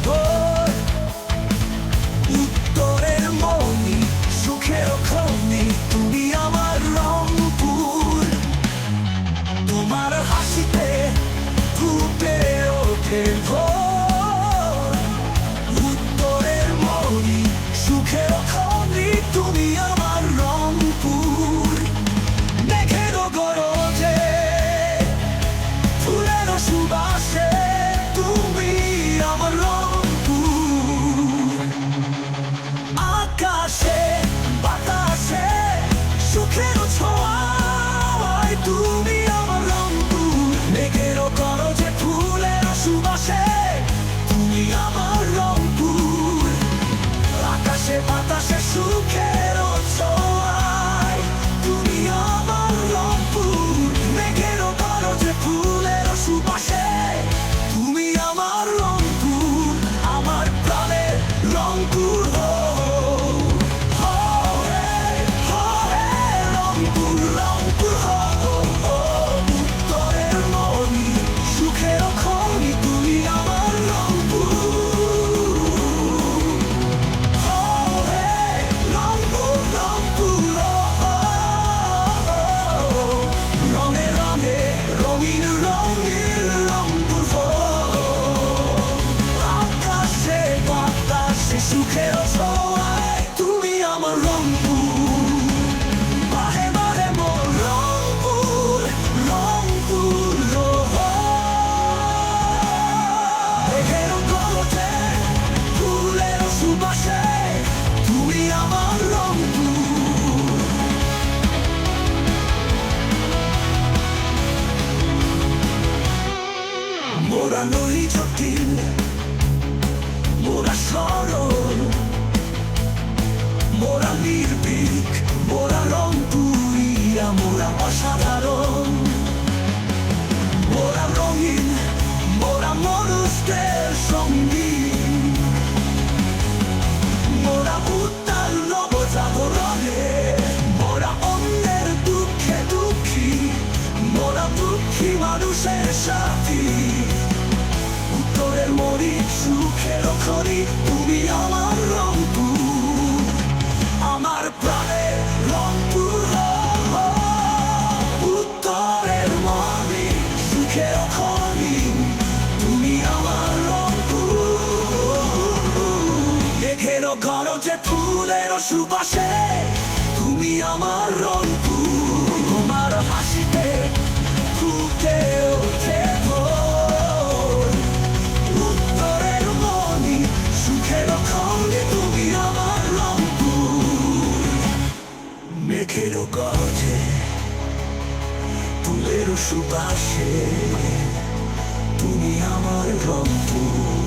ভোর। উত্তরের মনি, সুখের খনি, তুমি আমার রংপুর। তোমার হাসিতে ফুটে ওঠে ভোর। উত্তরের মনি, সুখের খনি, তুমি আমার রংপুর। মেঘের গরজে, ফুলের সুবাসে, তুমি আমার রংপুর। আকাশে বাতাসে সুখের ছোঁয়ায়, তুমি আমার রংপুর। মেঘের গরজে, ফুলের সুবাসে, তুমি আমার রংপুর। আকাশে বাতাসে সুখের ছোঁয়ায়, তুমি আমার রংপুর। মেঘের গরজে, ফুলের সুবাসে, তুমি আমার রংপুর। আমার প্রাণের রংপুর হো, হো রে, রংপুর, রংপুর হো, হো। উত্তরের মনি, সুখের খনি, তুমি আমার রংপুর। হো রে, রংপুর, রংপুর হো, রঙে রঙে রঙিন রঙিন রংপুর হো। আকাশে বাতাসে সুখের ছোঁয়ায়, তুমি আমার রংপুর। বাহে বাহে মোর রংপুর, রংপুর হো। মেঘের গরজে, ফুলের সুবাসে, তুমি আমার রংপুর। মোরা নই জটিল, মোরা সরল, মোরা নির্ভীক, মোরা রংপুরিয়া, মোরা অসাধারণ। মোরা রঙিন, মোরা মানুষদের সঙ্গী। মোরা উত্তাল নবজাগরণে, মোরা অন্যের দুঃখে দুঃখী, মোরা দুঃখী মানুষের সাথী। উত্তরের মনি, সুখের খনি, তুমি আমার রংপুর। আমার প্রাণের রংপুর হো। উত্তরের মনি, সুখের খনি, তুমি আমার রংপুর। মেঘের গরজে, ফুলের সুবাসে, তুমি আমার রংপুর। তোমার হাসিতে ফুটে ওঠে ভোর। উত্তরের মনি, সুখের খনি, তুমি আমার রংপুর। মেঘের গরজে, ফুলের সুবাসে, তুমি আমার রংপুর।